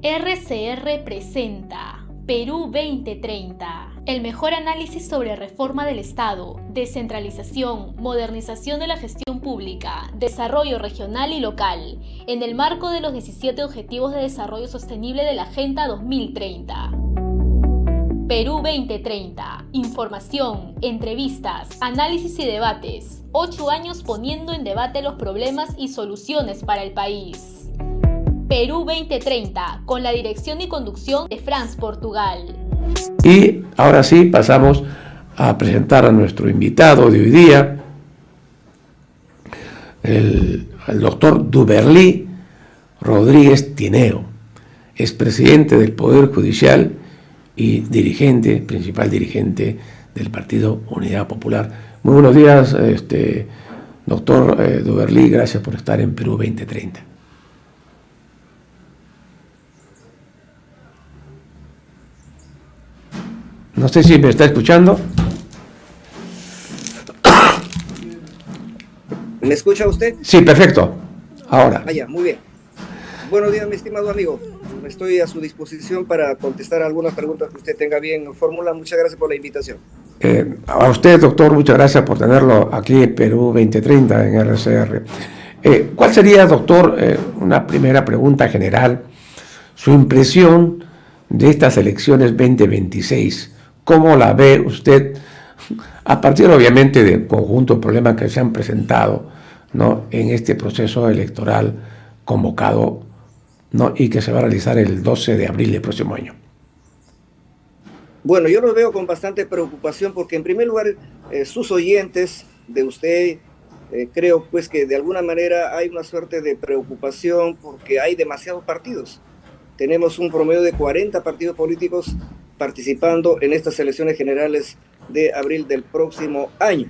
RCR presenta Perú 2030, el mejor análisis sobre reforma del Estado, descentralización, modernización de la gestión pública, desarrollo regional y local, en el marco de los 17 Objetivos de Desarrollo Sostenible de la Agenda 2030. Perú 2030, información, entrevistas, análisis y debates. 8 años poniendo en debate los problemas y soluciones para el país. Perú 2030, con la dirección y conducción de Franz Portugal. Y ahora sí, pasamos a presentar a nuestro invitado de hoy día, el doctor Duberlí Rodríguez Tineo, expresidente del Poder Judicial y principal dirigente del Partido Unidad Popular. Muy buenos días, doctor Duberlí, gracias por estar en Perú 2030. No sé si me está escuchando. ¿Me escucha usted? Sí, perfecto. Ahora. Ya, muy bien. Buenos días, mi estimado amigo. Estoy a su disposición para contestar algunas preguntas que usted tenga bien formular. Muchas gracias por la invitación. A usted, doctor, muchas gracias por tenerlo aquí en Perú 2030 en RCR. ¿Cuál sería, doctor, una primera pregunta general, su impresión de estas elecciones 2026? ¿Cómo la ve usted a partir, obviamente, del conjunto de problemas que se han presentado, ¿no?, en este proceso electoral convocado, ¿no?, y que se va a realizar el 12 de abril del próximo año? Bueno, yo lo veo con bastante preocupación porque, en primer lugar, sus oyentes de usted, creo pues que de alguna manera hay una suerte de preocupación porque hay demasiados partidos. Tenemos un promedio de 40 partidos políticos participando en estas elecciones generales de abril del próximo año.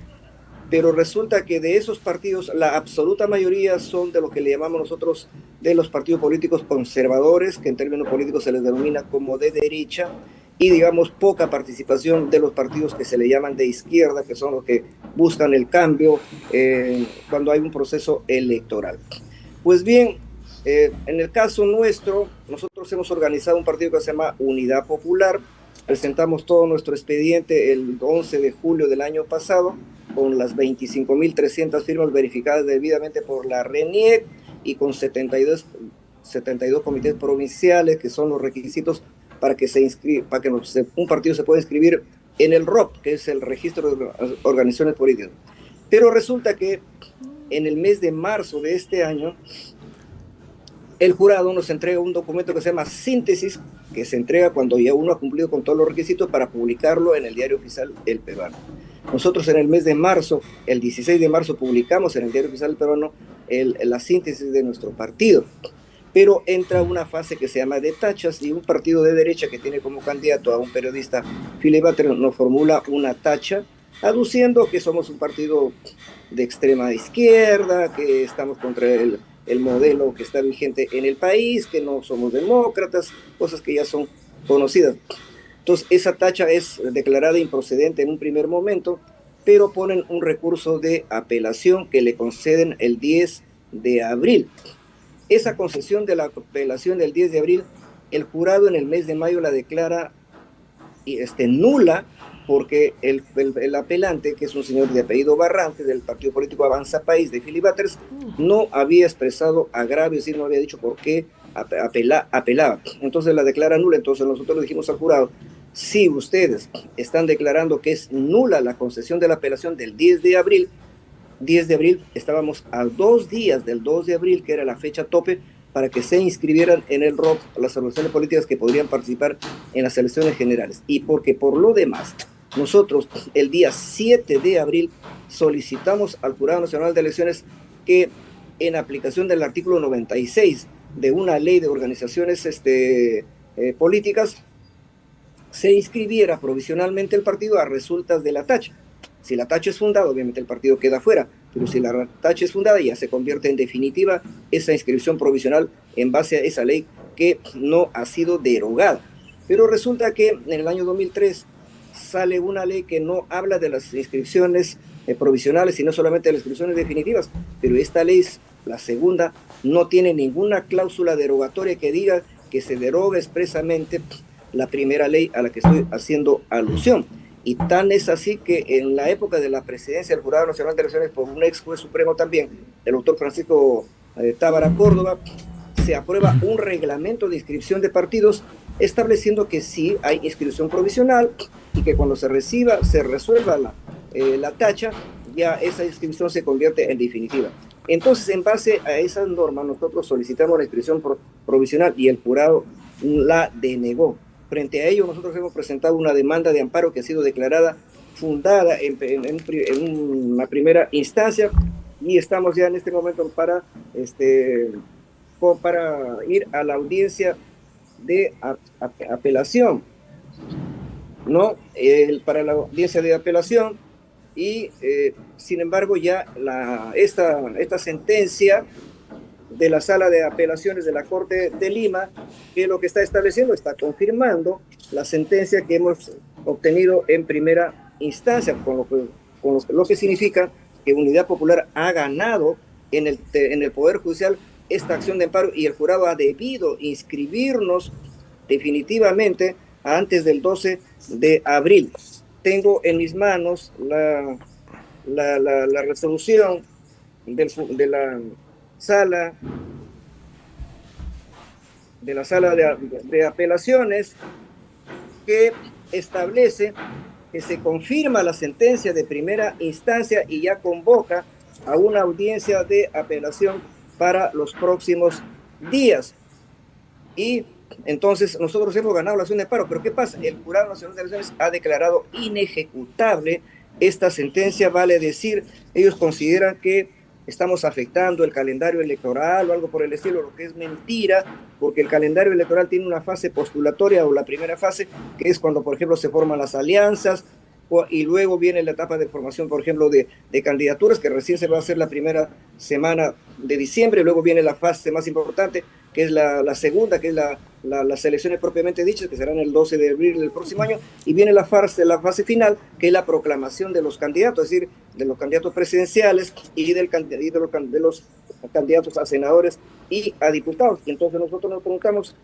Pero resulta que de esos partidos, la absoluta mayoría son de lo que le llamamos nosotros de los partidos políticos conservadores, que en términos políticos se les denomina como de derecha, y digamos poca participación de los partidos que se le llaman de izquierda, que son los que buscan el cambio cuando hay un proceso electoral. Pues bien, en el caso nuestro, nosotros hemos organizado un partido que se llama Unidad Popular. Presentamos todo nuestro expediente el 11 de julio del año pasado, con las 25.300 firmas verificadas debidamente por la RENIEC y con 72 comités provinciales, que son los requisitos para que un partido se pueda inscribir en el ROP, que es el Registro de Organizaciones Políticas. Pero resulta que en el mes de marzo de este año, el jurado nos entrega un documento que se llama síntesis, que se entrega cuando ya uno ha cumplido con todos los requisitos para publicarlo en el Diario Oficial El Peruano. Nosotros en el mes de marzo, el 16 de marzo, publicamos en el Diario Oficial El Peruano la síntesis de nuestro partido. Pero entra una fase que se llama de tachas, y un partido de derecha que tiene como candidato a un periodista filibuster nos formula una tacha aduciendo que somos un partido de extrema izquierda, que estamos contra el modelo que está vigente en el país, que no somos demócratas, cosas que ya son conocidas. Entonces, esa tacha es declarada improcedente en un primer momento, pero ponen un recurso de apelación que le conceden el 10 de abril. Esa concesión de la apelación del 10 de abril, el jurado en el mes de mayo la declara nula, porque el apelante, que es un señor de apellido Barrantes, del partido político Avanza País de Filibusteros, no había expresado agravios y no había dicho por qué apelaba. Entonces la declara nula. Entonces nosotros le dijimos al jurado: si ustedes están declarando que es nula la concesión de la apelación del 10 de abril, estábamos a 2 días del 2 de abril, que era la fecha tope para que se inscribieran en el ROP las organizaciones políticas que podrían participar en las elecciones generales. Y porque por lo demás, nosotros el día 7 de abril solicitamos al Jurado Nacional de Elecciones que, en aplicación del artículo 96 de una ley de organizaciones políticas, se inscribiera provisionalmente el partido a resultas de la tacha. Si la tacha es fundada, obviamente el partido queda fuera, pero si la tacha es fundada, ya se convierte en definitiva esa inscripción provisional en base a esa ley que no ha sido derogada. Pero resulta que en el año 2003 sale una ley que no habla de las inscripciones provisionales, sino solamente de las inscripciones definitivas, pero esta ley, la segunda, no tiene ninguna cláusula derogatoria que diga que se deroga expresamente la primera ley a la que estoy haciendo alusión. Y tan es así que en la época de la presidencia del Jurado Nacional de Elecciones por un ex juez supremo también, el doctor Francisco Tábara Córdoba, se aprueba un reglamento de inscripción de partidos estableciendo que sí hay inscripción provisional y que cuando se resuelva la tacha, ya esa inscripción se convierte en definitiva. Entonces, en base a esas normas, nosotros solicitamos la inscripción provisional y el jurado la denegó. Frente a ello, nosotros hemos presentado una demanda de amparo que ha sido declarada fundada en una primera instancia y estamos ya en este momento para ir a la audiencia de apelación, ¿no? Para la audiencia de apelación y, sin embargo, ya esta sentencia de la Sala de Apelaciones de la Corte de Lima, que lo que está estableciendo, está confirmando la sentencia que hemos obtenido en primera instancia, lo que significa que Unidad Popular ha ganado en el Poder Judicial esta acción de amparo y el jurado ha debido inscribirnos definitivamente antes del 12 de abril. Tengo en mis manos la resolución de la sala de apelaciones que establece que se confirma la sentencia de primera instancia y ya convoca a una audiencia de apelación para los próximos días. Y entonces nosotros hemos ganado la acción de amparo, pero ¿qué pasa? El Jurado Nacional de Elecciones ha declarado inejecutable esta sentencia, vale decir, ellos consideran que estamos afectando el calendario electoral o algo por el estilo, lo que es mentira, porque el calendario electoral tiene una fase postulatoria o la primera fase, que es cuando, por ejemplo, se forman las alianzas, y luego viene la etapa de formación, por ejemplo, de candidaturas, que recién se va a hacer la primera semana de diciembre, luego viene la fase más importante, que es la segunda, que es las elecciones propiamente dichas, que serán el 12 de abril del próximo año, y viene la fase final, que es la proclamación de los candidatos, es decir, de los candidatos presidenciales y de los candidatos a senadores y a diputados. Y entonces nosotros nos preguntamos,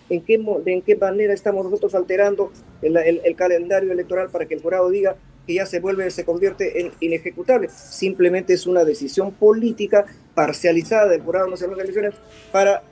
¿en qué manera estamos nosotros alterando el calendario electoral para que el jurado diga que ya se convierte en inejecutable? Simplemente es una decisión política parcializada del Jurado Nacional de Elecciones para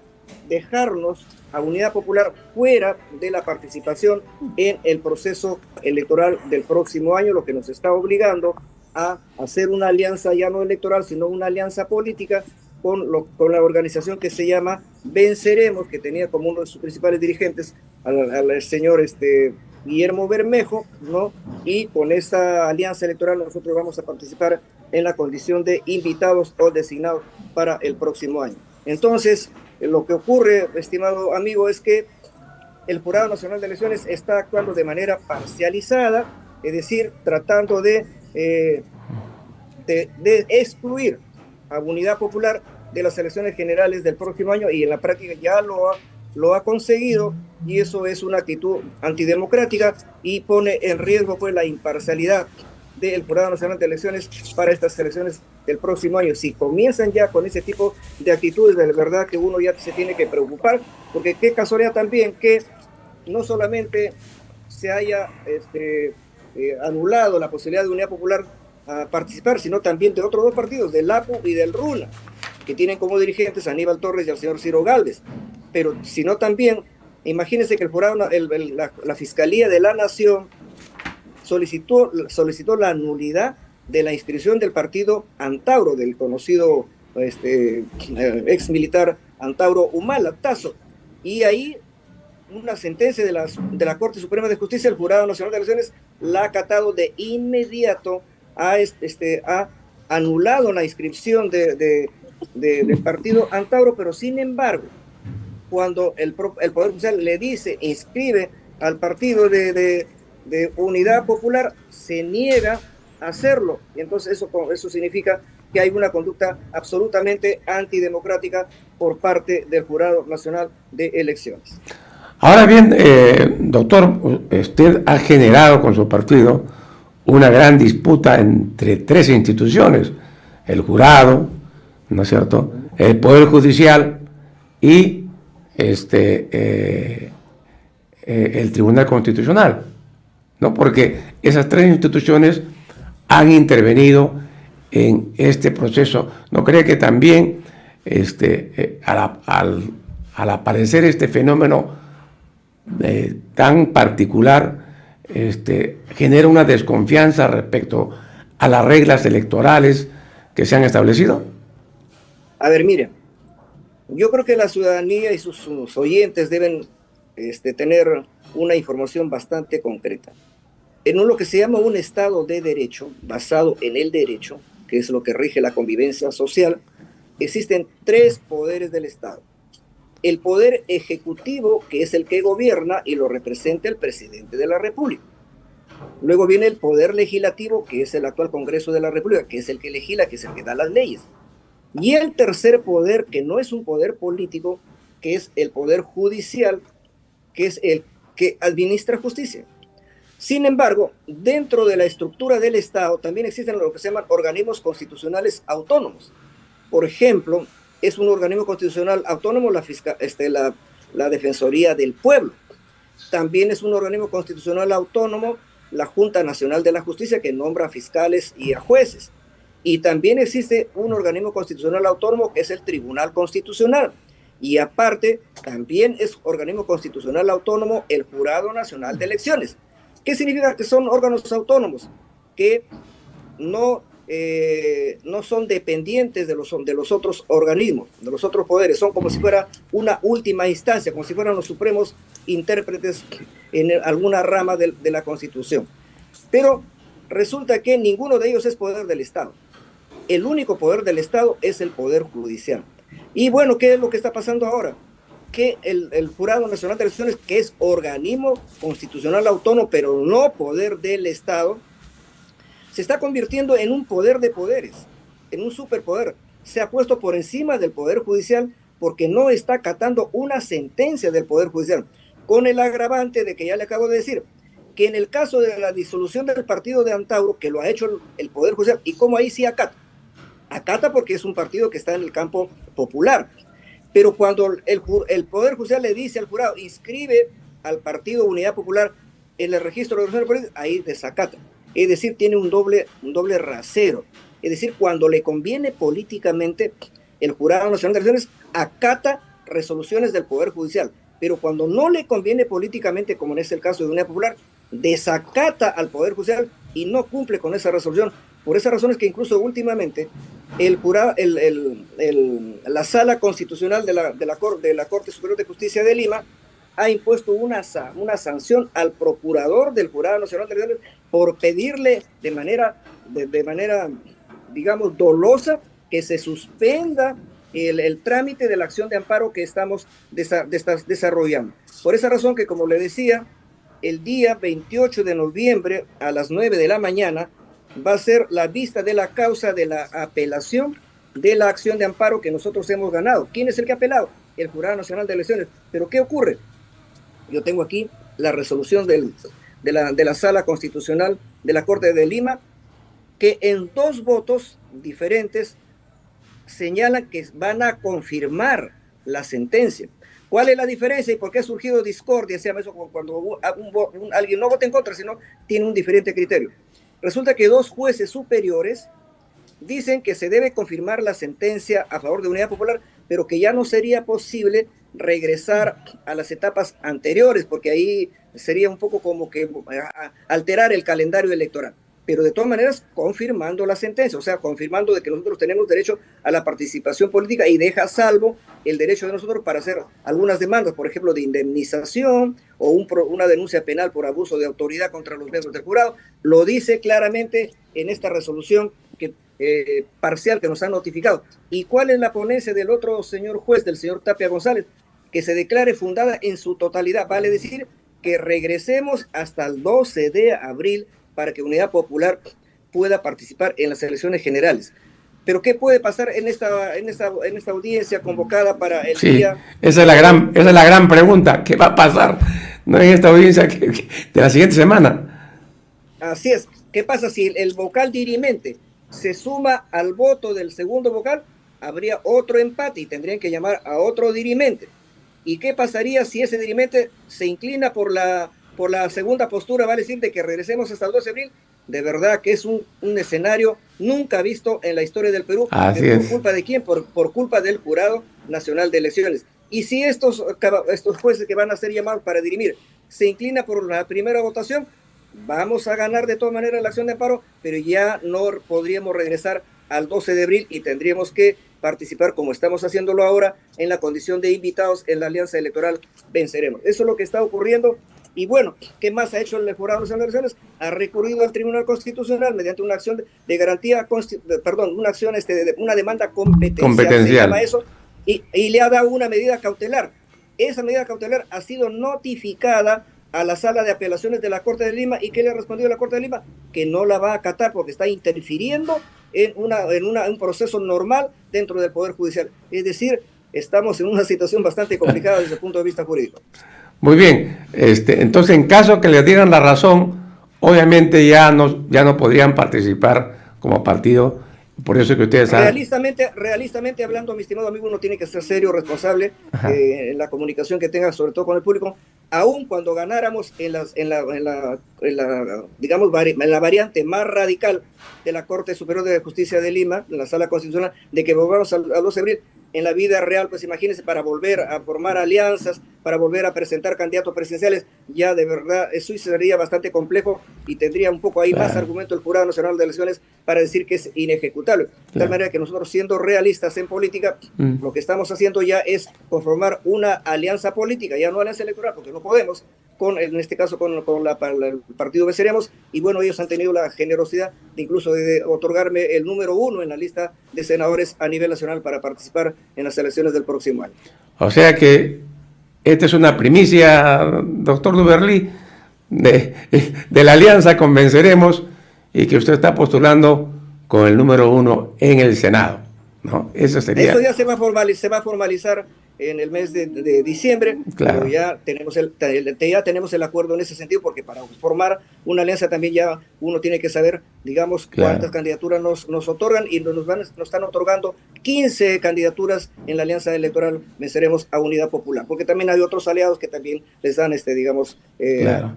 dejarnos a Unidad Popular fuera de la participación en el proceso electoral del próximo año, lo que nos está obligando a hacer una alianza ya no electoral, sino una alianza política con la organización que se llama Venceremos, que tenía como uno de sus principales dirigentes al señor Guillermo Bermejo, ¿no? Y con esta alianza electoral nosotros vamos a participar en la condición de invitados o designados para el próximo año. Entonces, lo que ocurre, estimado amigo, es que el Jurado Nacional de Elecciones está actuando de manera parcializada, es decir, tratando de excluir a Unidad Popular de las elecciones generales del próximo año, y en la práctica ya lo ha conseguido, y eso es una actitud antidemocrática y pone en riesgo pues la imparcialidad del Jurado Nacional de Elecciones para estas elecciones del próximo año. Si comienzan ya con ese tipo de actitudes, de verdad que uno ya se tiene que preocupar, porque qué casualidad también que no solamente se haya anulado la posibilidad de Unidad Popular a participar, sino también de otros dos partidos, del APU y del RUNA, que tienen como dirigentes a Aníbal Torres y al señor Ciro Gálvez. Pero sino también, imagínense que el jurado, la Fiscalía de la Nación solicitó la nulidad de la inscripción del partido Antauro, del conocido ex militar Antauro Humala Tazo. Y ahí una sentencia de la Corte Suprema de Justicia, el Jurado Nacional de Elecciones la ha acatado de inmediato, ha anulado la inscripción del partido Antauro, pero sin embargo, cuando el Poder Judicial le dice inscribe al partido de Unidad Popular, se niega a hacerlo, y entonces eso significa que hay una conducta absolutamente antidemocrática por parte del Jurado Nacional de Elecciones. Ahora bien, doctor, usted ha generado con su partido una gran disputa entre tres instituciones: el jurado, ¿no es cierto?, el Poder Judicial y el Tribunal Constitucional, ¿no? Porque esas tres instituciones han intervenido en este proceso. ¿No cree que también al aparecer este fenómeno tan particular, genera una desconfianza respecto a las reglas electorales que se han establecido? A ver, mire, yo creo que la ciudadanía y sus oyentes deben tener una información bastante concreta. En lo que se llama un Estado de Derecho, basado en el derecho, que es lo que rige la convivencia social, existen tres poderes del Estado. El poder ejecutivo, que es el que gobierna y lo representa el presidente de la República. Luego viene el poder legislativo, que es el actual Congreso de la República, que es el que legisla, que es el que da las leyes. Y el tercer poder, que no es un poder político, que es el poder judicial, que es el que administra justicia. Sin embargo, dentro de la estructura del Estado también existen lo que se llaman organismos constitucionales autónomos. Por ejemplo, es un organismo constitucional autónomo la Defensoría del Pueblo. También es un organismo constitucional autónomo la Junta Nacional de la Justicia, que nombra a fiscales y a jueces. Y también existe un organismo constitucional autónomo que es el Tribunal Constitucional. Y aparte, también es organismo constitucional autónomo el Jurado Nacional de Elecciones. ¿Qué significa que son órganos autónomos? Que no son dependientes de los otros organismos, de los otros poderes. Son como si fuera una última instancia, como si fueran los supremos intérpretes en alguna rama de la Constitución. Pero resulta que ninguno de ellos es poder del Estado. El único poder del Estado es el poder judicial. Y bueno, ¿qué es lo que está pasando ahora? Que el Jurado Nacional de Elecciones, que es organismo constitucional autónomo, pero no poder del Estado, se está convirtiendo en un poder de poderes, en un superpoder. Se ha puesto por encima del Poder Judicial porque no está acatando una sentencia del Poder Judicial, con el agravante de que ya le acabo de decir, que en el caso de la disolución del partido de Antauro, que lo ha hecho el Poder Judicial, y como ahí sí acata. Acata porque es un partido que está en el campo popular. Pero cuando el Poder Judicial le dice al jurado, inscribe al Partido Unidad Popular en el registro de organizaciones políticas, ahí desacata. Es decir, tiene un doble rasero. Es decir, cuando le conviene políticamente, el Jurado Nacional de Elecciones acata resoluciones del Poder Judicial. Pero cuando no le conviene políticamente, como en este el caso de Unidad Popular, desacata al Poder Judicial y no cumple con esa resolución. Por esas razones que incluso últimamente la Sala Constitucional de la Corte Superior de Justicia de Lima ha impuesto una sanción al procurador del Jurado Nacional de Elecciones por pedirle de manera, digamos, dolosa que se suspenda el trámite de la acción de amparo que estamos desarrollando. Por esa razón que, como le decía, el día 28 de noviembre a las 9 de la mañana va a ser la vista de la causa de la apelación de la acción de amparo que nosotros hemos ganado. ¿Quién es el que ha apelado? El Jurado Nacional de Elecciones. ¿Pero qué ocurre? Yo tengo aquí la resolución de la Sala Constitucional de la Corte de Lima, que en 2 votos diferentes señalan que van a confirmar la sentencia. ¿Cuál es la diferencia y por qué ha surgido discordia? Se llama eso cuando alguien no vota en contra, sino tiene un diferente criterio. Resulta que 2 jueces superiores dicen que se debe confirmar la sentencia a favor de Unidad Popular, pero que ya no sería posible regresar a las etapas anteriores, porque ahí sería un poco como que alterar el calendario electoral. Pero de todas maneras confirmando la sentencia, o sea, confirmando de que nosotros tenemos derecho a la participación política y deja salvo el derecho de nosotros para hacer algunas demandas, por ejemplo, de indemnización o una denuncia penal por abuso de autoridad contra los miembros del jurado. Lo dice claramente en esta resolución parcial que nos han notificado. ¿Y cuál es la ponencia del otro señor juez, del señor Tapia González? Que se declare fundada en su totalidad, vale decir que regresemos hasta el 12 de abril para que Unidad Popular pueda participar en las elecciones generales. Pero ¿qué puede pasar en esta audiencia convocada para el día? Esa es la gran pregunta. ¿Qué va a pasar? No en esta audiencia de la siguiente semana. Así es. ¿Qué pasa si el vocal dirimente se suma al voto del segundo vocal? Habría otro empate y tendrían que llamar a otro dirimente. ¿Y qué pasaría si ese dirigente se inclina por la segunda postura? Va a decir de que regresemos hasta el 12 de abril. De verdad que es un escenario nunca visto en la historia del Perú. Así ¿Por es. culpa de quién? Por culpa del Jurado Nacional de Elecciones. Y si estos jueces que van a ser llamados para dirimir se inclina por la primera votación, vamos a ganar de todas maneras la acción de amparo, pero ya no podríamos regresar al 12 de abril y tendríamos que participar, como estamos haciéndolo ahora, en la condición de invitados en la alianza electoral Venceremos. Eso es lo que está ocurriendo. Y bueno, ¿qué más ha hecho el Jurado Nacional de Elecciones? Ha recurrido al Tribunal Constitucional mediante una acción de garantía, una demanda competencial, se llama eso, y le ha dado una medida cautelar. Esa medida cautelar ha sido notificada a la Sala de Apelaciones de la Corte de Lima. ¿Y qué le ha respondido la Corte de Lima? Que no la va a acatar porque está interfiriendo en un proceso normal dentro del Poder Judicial. Es decir, estamos en una situación bastante complicada desde el punto de vista jurídico. Muy bien, entonces en caso que les dieran la razón, obviamente ya no podrían participar como partido, por eso es que ustedes saben. Realistamente hablando, mi estimado amigo, uno tiene que ser serio, responsable en la comunicación que tenga, sobre todo con el público. Aún cuando ganáramos en la variante más radical de la Corte Superior de Justicia de Lima, en la Sala Constitucional, de que volvamos al 12 de abril, en la vida real, pues imagínense, para volver a formar alianzas, para volver a presentar candidatos presidenciales, ya de verdad eso sería bastante complejo y tendría un poco ahí más argumento el Jurado Nacional de Elecciones para decir que es inejecutable. De tal manera que nosotros, siendo realistas en política, lo que estamos haciendo ya es conformar una alianza política, ya no alianza electoral, porque no podemos, en este caso con el partido Venceremos, y bueno, ellos han tenido la generosidad de incluso de otorgarme el número 1 en la lista de senadores a nivel nacional para participar en las elecciones del próximo año. O sea que esta es una primicia, doctor Duberly, de la alianza Convenceremos, y que usted está postulando con el número 1 en el Senado, ¿no? Eso ya se va a formalizar en el mes de diciembre, claro. Pero ya tenemos el acuerdo en ese sentido, porque para formar una alianza también ya uno tiene que saber, digamos, cuántas candidaturas nos otorgan, y nos están otorgando 15 candidaturas en la alianza electoral Venceremos a Unidad Popular, porque también hay otros aliados que también les dan,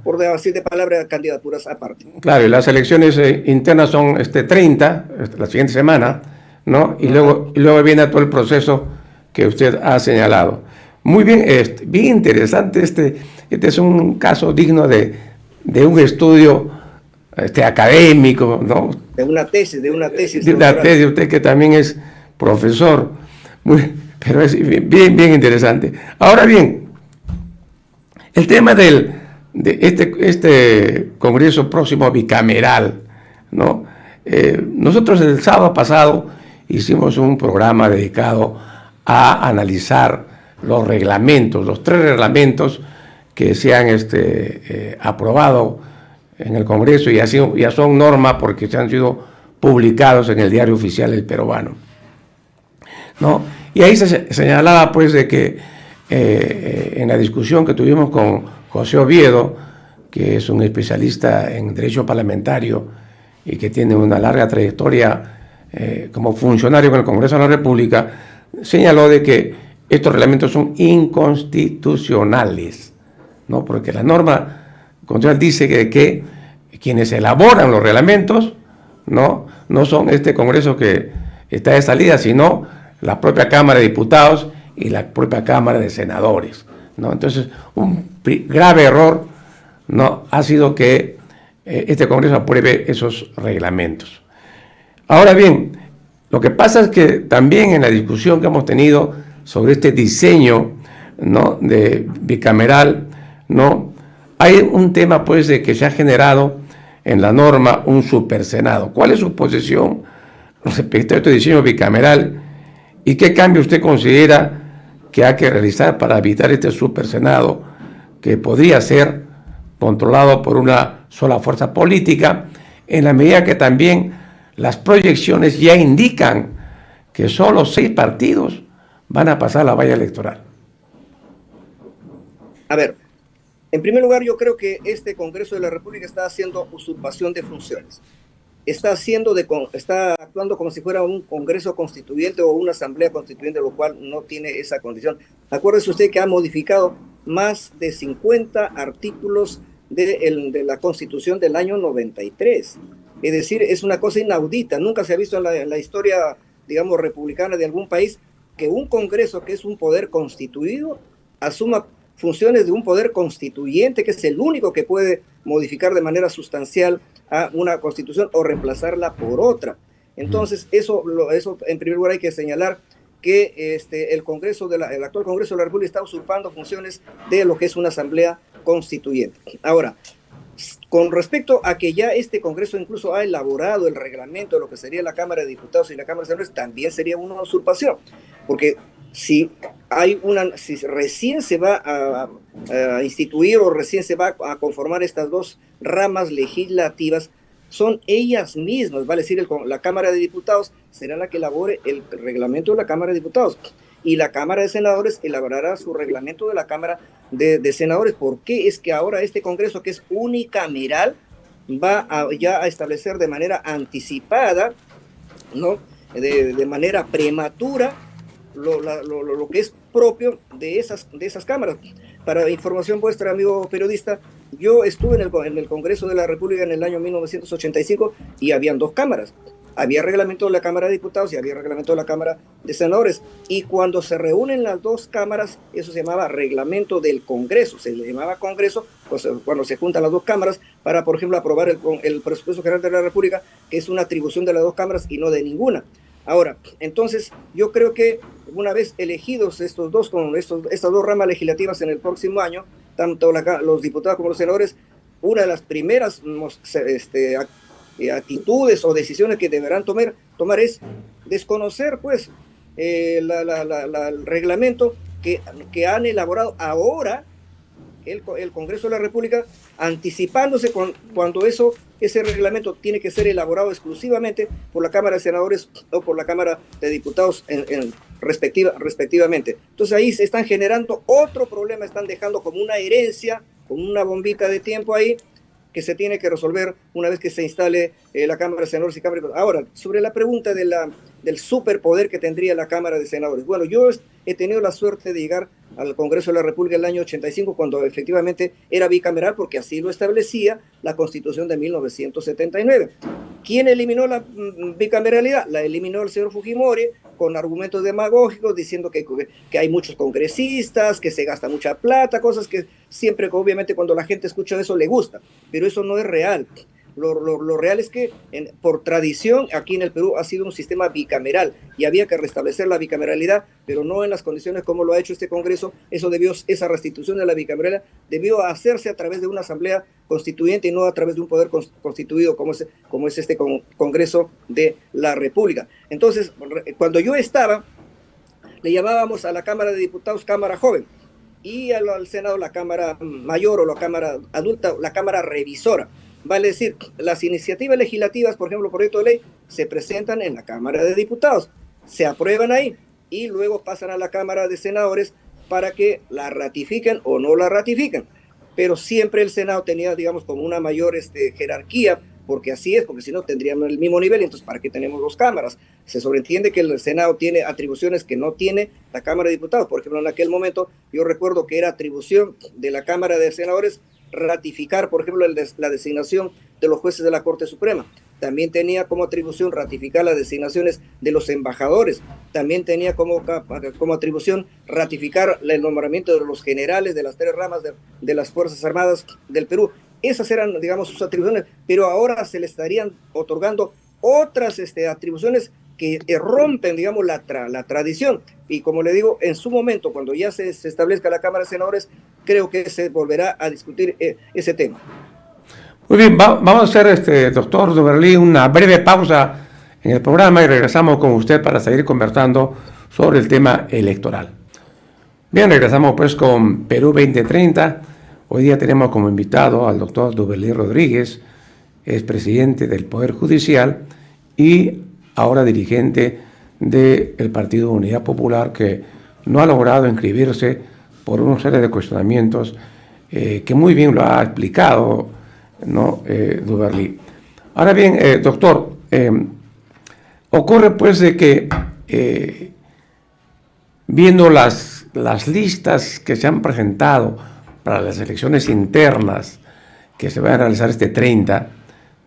por decir de palabra, candidaturas aparte. Claro, y las elecciones internas son 30, la siguiente semana, ¿no? Y luego viene todo el proceso que usted ha señalado. Muy bien, bien interesante. Este es un caso digno de un estudio académico, ¿no? De una tesis. De una tesis, usted que también es profesor. Pero es bien interesante. Ahora bien, el tema de este Congreso próximo bicameral, ¿no? Nosotros el sábado pasado hicimos un programa dedicado a analizar los reglamentos, los 3 reglamentos que se han aprobado en el Congreso y ya son norma porque se han sido publicados en el Diario Oficial del Peruano, ¿no? Y ahí se señalaba pues de que en la discusión que tuvimos con José Oviedo, que es un especialista en derecho parlamentario y que tiene una larga trayectoria como funcionario en el Congreso de la República, señaló de que estos reglamentos son inconstitucionales, ¿no? Porque la norma constitucional dice que quienes elaboran los reglamentos no son este Congreso que está de salida, sino la propia Cámara de Diputados y la propia Cámara de Senadores, ¿no? Entonces, un grave error, ¿no?, ha sido que este Congreso apruebe esos reglamentos. Ahora bien, lo que pasa es que también en la discusión que hemos tenido sobre este diseño, ¿no?, de bicameral, ¿no?, hay un tema pues de que se ha generado en la norma un supersenado. ¿Cuál es su posición respecto a este diseño bicameral y qué cambio usted considera que hay que realizar para evitar este supersenado que podría ser controlado por una sola fuerza política, en la medida que también las proyecciones ya indican que solo 6 partidos van a pasar la valla electoral? A ver, en primer lugar, yo creo que este Congreso de la República está haciendo usurpación de funciones. está actuando como si fuera un Congreso Constituyente o una Asamblea Constituyente, lo cual no tiene esa condición. Acuérdese usted que ha modificado más de 50 artículos de la Constitución del año 93. Es decir, es una cosa inaudita. Nunca se ha visto en la historia, digamos, republicana de algún país que un Congreso, que es un poder constituido, asuma funciones de un poder constituyente, que es el único que puede modificar de manera sustancial a una constitución o reemplazarla por otra. Entonces, eso en primer lugar hay que señalar que el actual Congreso de la República está usurpando funciones de lo que es una asamblea constituyente. Ahora, con respecto a que ya este Congreso incluso ha elaborado el reglamento de lo que sería la Cámara de Diputados y la Cámara de Senadores, también sería una usurpación, porque si recién se va a instituir o recién se va a conformar estas dos ramas legislativas, son ellas mismas, vale decir, la Cámara de Diputados será la que elabore el reglamento de la Cámara de Diputados y la Cámara de Senadores elaborará su reglamento de la Cámara de Senadores. ¿Por qué es que ahora este Congreso, que es unicameral, va ya a establecer de manera anticipada, ¿no? de manera prematura, lo que es propio de esas cámaras? Para información vuestra, amigo periodista, yo estuve en el Congreso de la República en el año 1985 y habían dos cámaras. Había reglamento de la Cámara de Diputados y había reglamento de la Cámara de Senadores. Y cuando se reúnen las dos cámaras, eso se llamaba reglamento del Congreso. Se le llamaba Congreso pues, cuando se juntan las dos cámaras para, por ejemplo, aprobar el presupuesto general de la República, que es una atribución de las dos cámaras y no de ninguna. Ahora, entonces, yo creo que una vez elegidos estas dos ramas legislativas en el próximo año, tanto los diputados como los senadores, una de las primeras actitudes o decisiones que deberán tomar es desconocer, pues, el reglamento que han elaborado ahora el Congreso de la República, anticipándose cuando ese reglamento tiene que ser elaborado exclusivamente por la Cámara de Senadores o por la Cámara de Diputados respectivamente. Entonces ahí se están generando otro problema, están dejando como una herencia, como una bombita de tiempo ahí, que se tiene que resolver una vez que se instale la Cámara de Senadores y Cámara de Diputados. Ahora, sobre la pregunta del superpoder que tendría la Cámara de Senadores. Bueno, yo he tenido la suerte de llegar al Congreso de la República en el año 85, cuando efectivamente era bicameral, porque así lo establecía la Constitución de 1979. ¿Quién eliminó la bicameralidad? La eliminó el señor Fujimori, con argumentos demagógicos, diciendo que hay muchos congresistas, que se gasta mucha plata, cosas que siempre, obviamente, cuando la gente escucha eso le gusta, pero eso no es real. Lo real es que por tradición aquí en el Perú ha sido un sistema bicameral y había que restablecer la bicameralidad, pero no en las condiciones como lo ha hecho este Congreso. Esa restitución de la bicameralidad debió hacerse a través de una asamblea constituyente y no a través de un poder constituido como es este Congreso de la República. Entonces, cuando yo estaba, le llamábamos a la Cámara de Diputados Cámara Joven y al Senado la Cámara Mayor o la Cámara Adulta, la Cámara Revisora. Vale decir, las iniciativas legislativas, por ejemplo, proyecto de ley, se presentan en la Cámara de Diputados, se aprueban ahí y luego pasan a la Cámara de Senadores para que la ratifiquen o no la ratifiquen. Pero siempre el Senado tenía, digamos, como una mayor jerarquía, porque así es, porque si no tendríamos el mismo nivel, entonces ¿para qué tenemos dos cámaras? Se sobreentiende que el Senado tiene atribuciones que no tiene la Cámara de Diputados. Por ejemplo, en aquel momento yo recuerdo que era atribución de la Cámara de Senadores ratificar, por ejemplo, la designación de los jueces de la Corte Suprema. También tenía como atribución ratificar las designaciones de los embajadores. También tenía como atribución ratificar el nombramiento de los generales de las tres ramas de las Fuerzas Armadas del Perú. Esas eran, digamos, sus atribuciones, pero ahora se le estarían otorgando otras atribuciones que rompen, digamos, la tradición. Y como le digo, en su momento, cuando ya se establezca la Cámara de Senadores, creo que se volverá a discutir ese tema. Muy bien, vamos a hacer, doctor Duberlí, una breve pausa en el programa y regresamos con usted para seguir conversando sobre el tema electoral. Bien, regresamos pues con Perú 2030. Hoy día tenemos como invitado al doctor Duberlí Rodríguez, es presidente del Poder Judicial y ahora dirigente del Partido Unidad Popular, que no ha logrado inscribirse por una serie de cuestionamientos que muy bien lo ha explicado, ¿no, Duberlí? Ahora bien, doctor, ocurre pues de que viendo las listas que se han presentado para las elecciones internas que se van a realizar este 30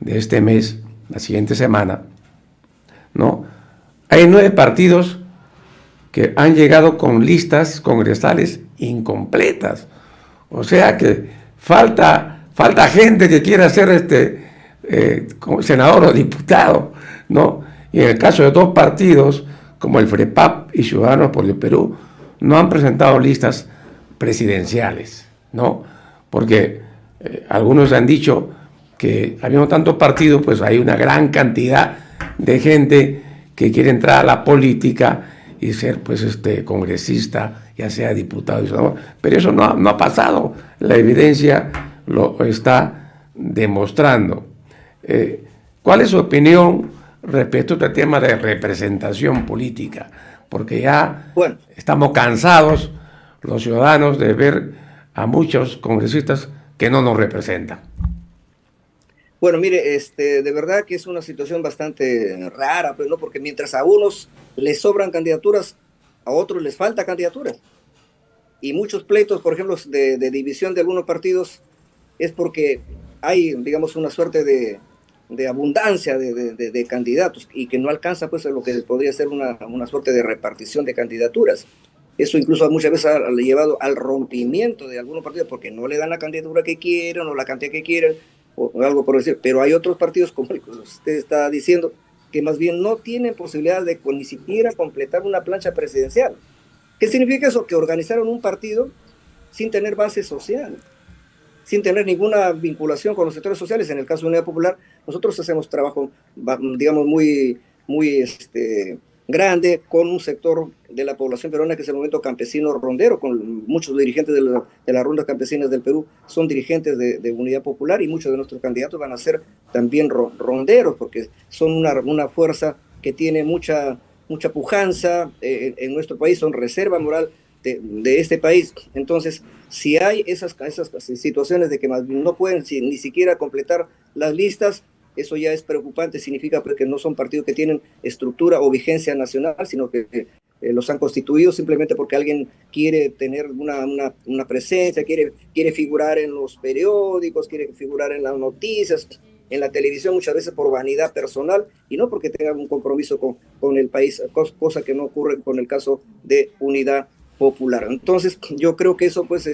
de este mes, la siguiente semana, ¿no? Hay 9 partidos que han llegado con listas congresales incompletas. O sea que falta gente que quiera ser senador o diputado, ¿no? Y en el caso de 2 partidos, como el FREPAP y Ciudadanos por el Perú, no han presentado listas presidenciales, ¿no? Porque algunos han dicho que habiendo tantos partidos, pues hay una gran cantidad de gente que quiere entrar a la política y ser pues congresista, ya sea diputado y senador. Pero eso no ha pasado. La evidencia lo está demostrando. ¿Cuál es su opinión respecto a este tema de representación política? Porque ya estamos cansados los ciudadanos de ver a muchos congresistas que no nos representan. Bueno, mire, de verdad que es una situación bastante rara, pues, ¿no? Porque mientras a unos les sobran candidaturas, a otros les falta candidaturas. Y muchos pleitos, por ejemplo, de división de algunos partidos, es porque hay, digamos, una suerte de abundancia de candidatos y que no alcanza, pues, a lo que podría ser una suerte de repartición de candidaturas. Eso incluso muchas veces ha llevado al rompimiento de algunos partidos porque no le dan la candidatura que quieren o la cantidad que quieren, o algo por decir. Pero hay otros partidos, como usted está diciendo, que más bien no tienen posibilidad de ni siquiera completar una plancha presidencial. ¿Qué significa eso? Que organizaron un partido sin tener base social, sin tener ninguna vinculación con los sectores sociales. En el caso de Unidad Popular, nosotros hacemos trabajo, digamos, muy grande con un sector de la población peruana que es el movimiento campesino rondero, con muchos dirigentes de las rondas campesinas del Perú son dirigentes de Unidad Popular, y muchos de nuestros candidatos van a ser también ronderos, porque son una fuerza que tiene mucha pujanza en nuestro país, son reserva moral de este país. Entonces, si hay esas situaciones de que no pueden ni siquiera completar las listas, eso ya es preocupante. Significa que no son partidos que tienen estructura o vigencia nacional, sino que los han constituido simplemente porque alguien quiere tener una presencia, quiere figurar en los periódicos, quiere figurar en las noticias, en la televisión, muchas veces por vanidad personal y no porque tengan un compromiso con el país, cosa que no ocurre con el caso de Unidad Popular. Entonces, yo creo que eso pues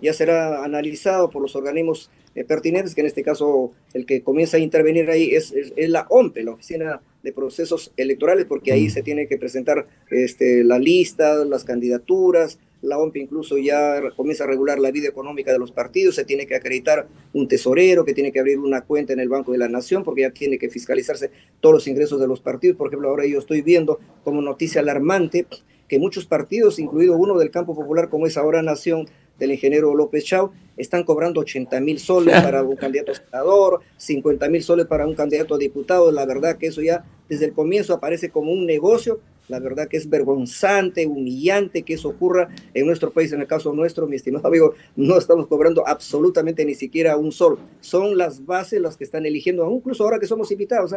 ya será analizado por los organismos pertinentes, que en este caso el que comienza a intervenir ahí es la OMPE, la Oficina de Procesos Electorales, porque ahí se tiene que presentar la lista, las candidaturas. La OMPE incluso ya comienza a regular la vida económica de los partidos, se tiene que acreditar un tesorero que tiene que abrir una cuenta en el Banco de la Nación, porque ya tiene que fiscalizarse todos los ingresos de los partidos. Por ejemplo, ahora yo estoy viendo como noticia alarmante que muchos partidos, incluido uno del campo popular como es Ahora Nación, del ingeniero López Chau, están cobrando 80,000 soles para un candidato a senador, 50,000 soles para un candidato a diputado. La verdad que eso ya desde el comienzo aparece como un negocio. La verdad que es vergonzante, humillante que eso ocurra en nuestro país. En el caso nuestro, mi estimado amigo, no estamos cobrando absolutamente ni siquiera un sol. Son las bases las que están eligiendo, incluso ahora que somos invitados,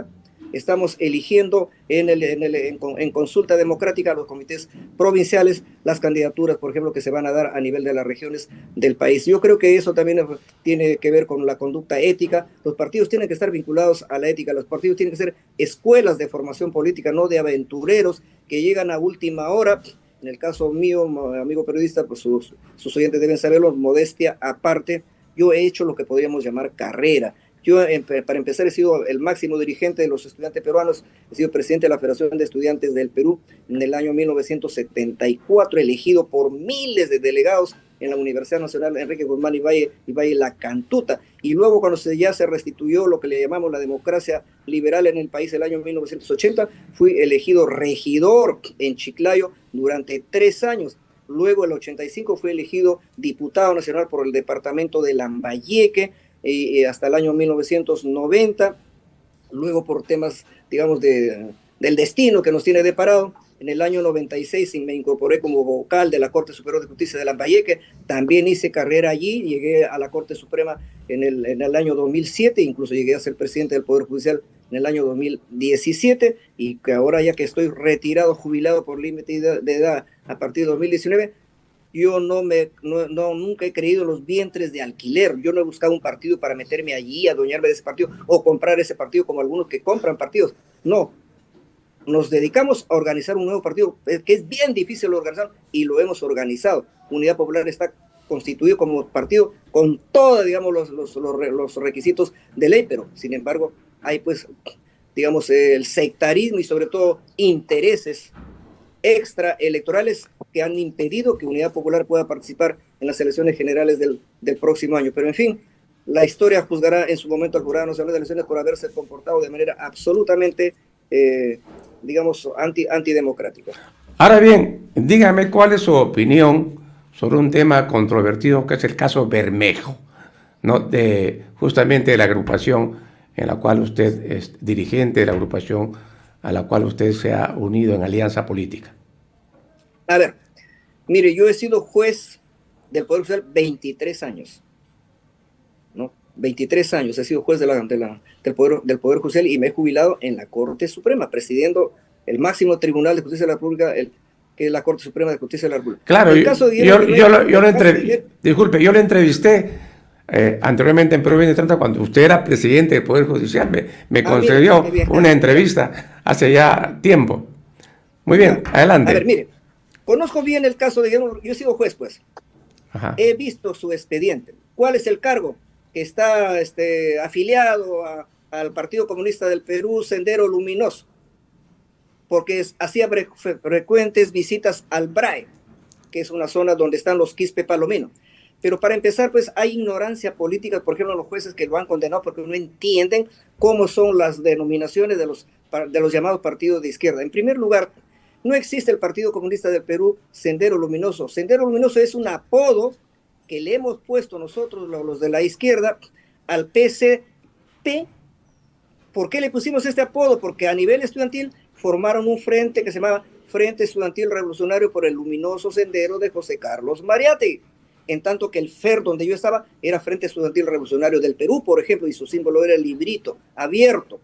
estamos eligiendo en consulta democrática a los comités provinciales las candidaturas, por ejemplo, que se van a dar a nivel de las regiones del país. Yo creo que eso también tiene que ver con la conducta ética. Los partidos tienen que estar vinculados a la ética. Los partidos tienen que ser escuelas de formación política, no de aventureros que llegan a última hora. En el caso mío, amigo periodista, pues sus oyentes deben saberlo, modestia aparte, yo he hecho lo que podríamos llamar carrera. Yo, para empezar, he sido el máximo dirigente de los estudiantes peruanos, he sido presidente de la Federación de Estudiantes del Perú en el año 1974, elegido por miles de delegados en la Universidad Nacional Enrique Guzmán y Valle La Cantuta. Y luego, cuando ya se restituyó lo que le llamamos la democracia liberal en el país, el año 1980, fui elegido regidor en Chiclayo durante 3 años. Luego, el 85, fui elegido diputado nacional por el departamento de Lambayeque, hasta el año 1990. Luego, por temas, digamos, del destino que nos tiene deparado, En el año 96 me incorporé como vocal de la Corte Superior de Justicia de Lambayeque. También hice carrera allí, llegué a la Corte Suprema en el año 2007, incluso llegué a ser presidente del Poder Judicial en el año 2017, y que ahora ya que estoy retirado, jubilado por límite de edad a partir de 2019, yo nunca he creído en los vientres de alquiler. Yo no he buscado un partido para meterme allí, adueñarme de ese partido o comprar ese partido como algunos que compran partidos. No, nos dedicamos a organizar un nuevo partido, que es bien difícil organizar, y lo hemos organizado. Unidad Popular está constituido como partido con todos, digamos, los requisitos de ley, pero sin embargo hay, pues, digamos, el sectarismo y sobre todo intereses extraelectorales que han impedido que Unidad Popular pueda participar en las elecciones generales del próximo año. Pero en fin, la historia juzgará en su momento al Jurado Nacional de Elecciones por haberse comportado de manera absolutamente, digamos, antidemocrática. Ahora bien, dígame cuál es su opinión sobre un tema controvertido que es el caso Bermejo, ¿no? Justamente de la agrupación en la cual usted es dirigente, de la agrupación a la cual usted se ha unido en alianza política. A ver, mire, yo he sido juez del Poder Judicial 23 años, ¿no? 23 años he sido juez del Poder Judicial, y me he jubilado en la Corte Suprema, presidiendo el máximo Tribunal de Justicia de la República, que es la Corte Suprema de Justicia de la República. Claro, yo lo entrevisté anteriormente en Perú 2030 cuando usted era presidente del Poder Judicial. Me concedió una entrevista hace ya tiempo. Muy bien, adelante. A ver, mire, conozco bien el caso de, yo he sido juez, pues. Ajá. He visto su expediente. ¿Cuál es el cargo? Que está afiliado al Partido Comunista del Perú, Sendero Luminoso, porque hacía frecuentes visitas al BRAE, que es una zona donde están los quispe palominos. Pero para empezar, pues hay ignorancia política, por ejemplo, los jueces que lo han condenado porque no entienden cómo son las denominaciones de los llamados partidos de izquierda. En primer lugar, no existe el Partido Comunista del Perú, Sendero Luminoso. Sendero Luminoso es un apodo que le hemos puesto nosotros, los de la izquierda, al PCP. ¿Por qué le pusimos este apodo? Porque a nivel estudiantil formaron un frente que se llamaba Frente Estudiantil Revolucionario por el Luminoso Sendero de José Carlos Mariátegui. En tanto que el FER, donde yo estaba, era Frente Estudiantil Revolucionario del Perú, por ejemplo, y su símbolo era el librito abierto.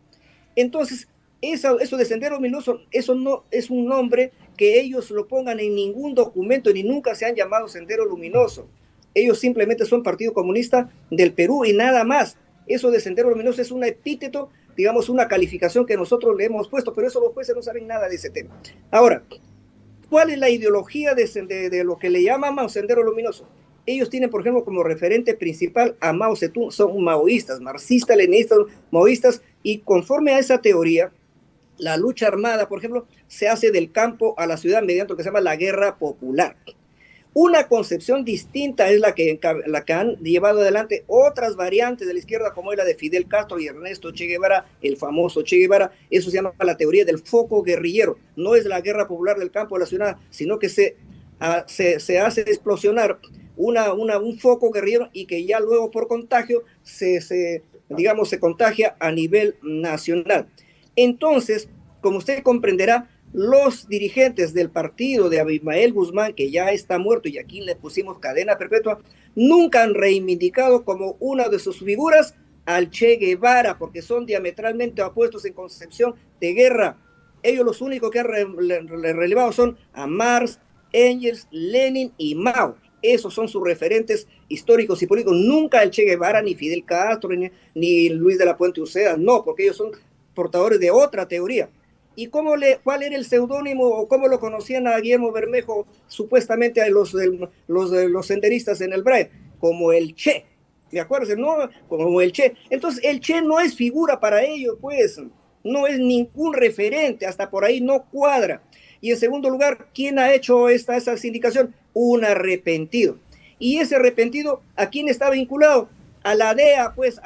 Entonces, eso de Sendero Luminoso, eso no es un nombre que ellos lo pongan en ningún documento, ni nunca se han llamado Sendero Luminoso. Ellos simplemente son Partido Comunista del Perú y nada más. Eso de Sendero Luminoso es un epíteto, digamos, una calificación que nosotros le hemos puesto, pero eso los jueces no saben nada de ese tema. Ahora, ¿cuál es la ideología de lo que le llaman Sendero Luminoso? Ellos tienen, por ejemplo, como referente principal a Mao Zedong, son maoístas, marxistas, leninistas, maoístas, y conforme a esa teoría, la lucha armada, por ejemplo, se hace del campo a la ciudad mediante lo que se llama la guerra popular. Una concepción distinta es la que han llevado adelante otras variantes de la izquierda, como es la de Fidel Castro y Ernesto Che Guevara, el famoso Che Guevara. Eso se llama la teoría del foco guerrillero. No es la guerra popular del campo a la ciudad, sino que se hace explosionar un foco guerrillero y que ya luego por contagio se contagia a nivel nacional. Entonces, como usted comprenderá, los dirigentes del partido de Abimael Guzmán, que ya está muerto y aquí le pusimos cadena perpetua, nunca han reivindicado como una de sus figuras al Che Guevara, porque son diametralmente opuestos en concepción de guerra. Ellos los únicos que han relevado son a Marx, Engels, Lenin y Mao. Esos son sus referentes históricos y políticos. Nunca el Che Guevara, ni Fidel Castro, ni Luis de la Puente Uceda, no, porque ellos son portadores de otra teoría. ¿Y cuál era el seudónimo o cómo lo conocían a Guillermo Bermejo, supuestamente a los senderistas en el BRAE? Como el Che, ¿me acuerdas? ¿No? Como el Che. Entonces, el Che no es figura para ellos, pues, no es ningún referente, hasta por ahí no cuadra. Y en segundo lugar, ¿quién ha hecho esa sindicación? Un arrepentido. Y ese arrepentido, ¿a quién está vinculado? A la DEA, pues,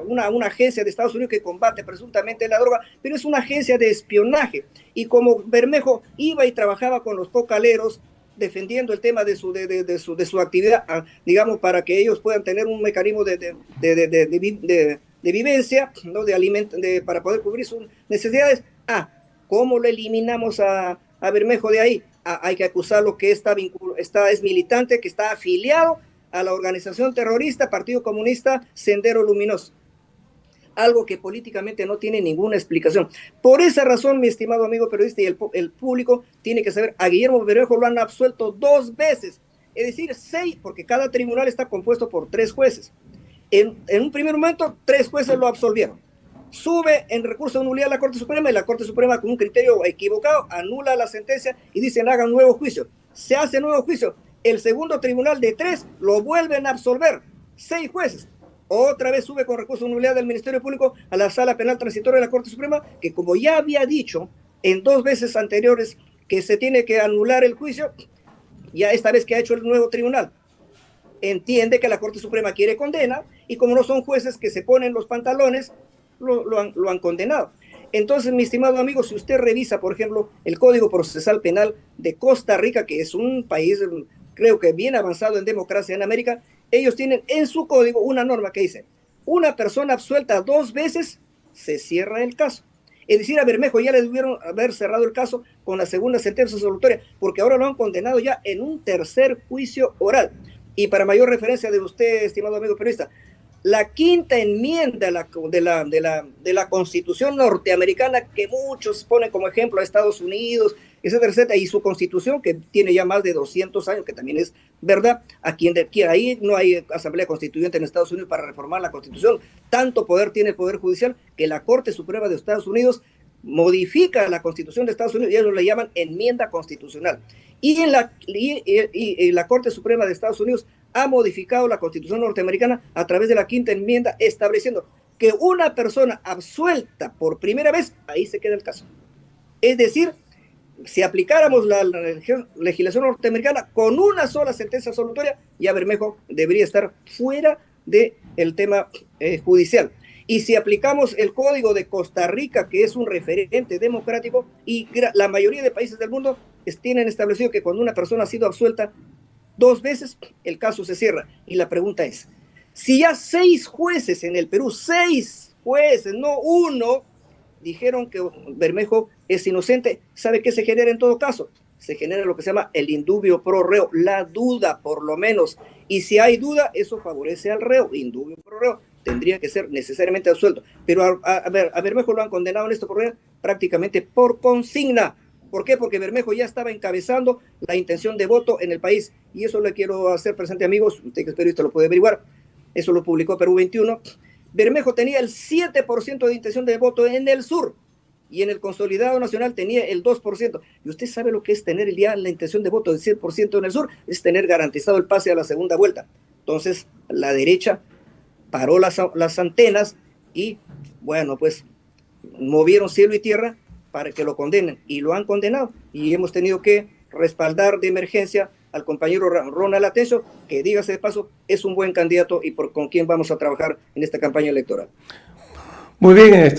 una agencia de Estados Unidos que combate presuntamente la droga, pero es una agencia de espionaje. Y como Bermejo iba y trabajaba con los cocaleros, defendiendo el tema de su actividad, digamos, para que ellos puedan tener un mecanismo de vivencia, ¿no? Para poder cubrir sus necesidades. ¿Cómo lo eliminamos a Bermejo de ahí? Hay que acusarlo que es militante, que está afiliado a la organización terrorista Partido Comunista Sendero Luminoso. Algo que políticamente no tiene ninguna explicación. Por esa razón, mi estimado amigo periodista y el público tiene que saber, a Guillermo Bermejo lo han absuelto 2 veces, es decir, 6, porque cada tribunal está compuesto por 3 jueces. En un primer momento, 3 jueces lo absolvieron. Sube en recurso de nulidad a la Corte Suprema y la Corte Suprema, con un criterio equivocado, anula la sentencia y dicen hagan nuevo juicio. Se hace nuevo juicio. El segundo tribunal de 3 lo vuelven a absolver. 6 jueces. Otra vez sube con recurso de nulidad del Ministerio Público a la Sala Penal Transitoria de la Corte Suprema, que como ya había dicho en 2 veces anteriores que se tiene que anular el juicio, ya esta vez que ha hecho el nuevo tribunal, entiende que la Corte Suprema quiere condena, y como no son jueces que se ponen los pantalones, lo han condenado. Entonces, mi estimado amigo, si usted revisa, por ejemplo, el Código Procesal Penal de Costa Rica, que es un país, creo que bien avanzado en democracia en América, ellos tienen en su código una norma que dice, una persona absuelta 2 veces, se cierra el caso. Es decir, a Bermejo ya le debieron haber cerrado el caso con la segunda sentencia absolutoria, porque ahora lo han condenado ya en un tercer juicio oral. Y para mayor referencia de usted, estimado amigo periodista, la 5ª enmienda de la Constitución norteamericana, que muchos ponen como ejemplo a Estados Unidos, etcétera, etcétera, y su Constitución, que tiene ya más de 200 años, que también es verdad, ahí no hay Asamblea Constituyente en Estados Unidos para reformar la Constitución. Tanto poder tiene el Poder Judicial que la Corte Suprema de Estados Unidos modifica la Constitución de Estados Unidos y ellos le llaman enmienda constitucional. Y la Corte Suprema de Estados Unidos ha modificado la Constitución norteamericana a través de la 5ª enmienda, estableciendo que una persona absuelta por primera vez, ahí se queda el caso. Es decir, si aplicáramos la legislación norteamericana con una sola sentencia absolutoria, ya Bermejo debería estar fuera del tema judicial. Y si aplicamos el Código de Costa Rica, que es un referente democrático, y la mayoría de países del mundo tienen establecido que cuando una persona ha sido absuelta 2 veces, el caso se cierra. Y la pregunta es, si ya 6 jueces en el Perú, 6 jueces, no 1, dijeron que Bermejo es inocente, ¿sabe qué se genera en todo caso? Se genera lo que se llama el indubio pro reo, la duda por lo menos. Y si hay duda, eso favorece al reo, indubio pro reo. Tendría que ser necesariamente absuelto. Pero a Bermejo lo han condenado en esta oportunidad prácticamente por consigna. ¿Por qué? Porque Bermejo ya estaba encabezando la intención de voto en el país. Y eso le quiero hacer presente, amigos. Usted que es periodista lo puede averiguar. Eso lo publicó Perú 21. Bermejo tenía el 7% de intención de voto en el sur. Y en el consolidado nacional tenía el 2%. Y usted sabe lo que es tener ya la intención de voto del 100% en el sur. Es tener garantizado el pase a la segunda vuelta. Entonces, la derecha paró las antenas y, bueno, pues movieron cielo y tierra para que lo condenen, y lo han condenado, y hemos tenido que respaldar de emergencia al compañero Ronald Atencio, que dígase de paso, es un buen candidato y con quien vamos a trabajar en esta campaña electoral. Muy bien,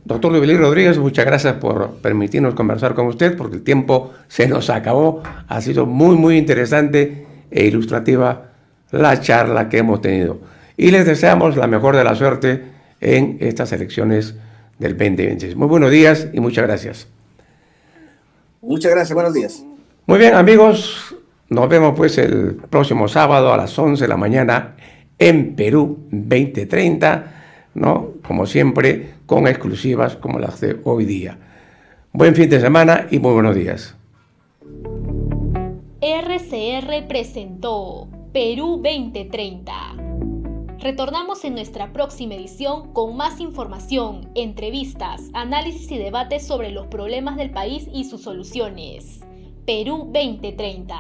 doctor Luis Rodríguez, muchas gracias por permitirnos conversar con usted, porque el tiempo se nos acabó. Ha sido muy, muy interesante e ilustrativa la charla que hemos tenido. Y les deseamos la mejor de la suerte en estas elecciones del 2026. Muy buenos días y muchas gracias. Muchas gracias, buenos días. Muy bien, amigos, nos vemos pues el próximo sábado a las 11 de la mañana en Perú 2030, ¿no? Como siempre, con exclusivas como las de hoy día. Buen fin de semana y muy buenos días. RCR presentó Perú 2030. Retornamos en nuestra próxima edición con más información, entrevistas, análisis y debates sobre los problemas del país y sus soluciones. Perú 2030.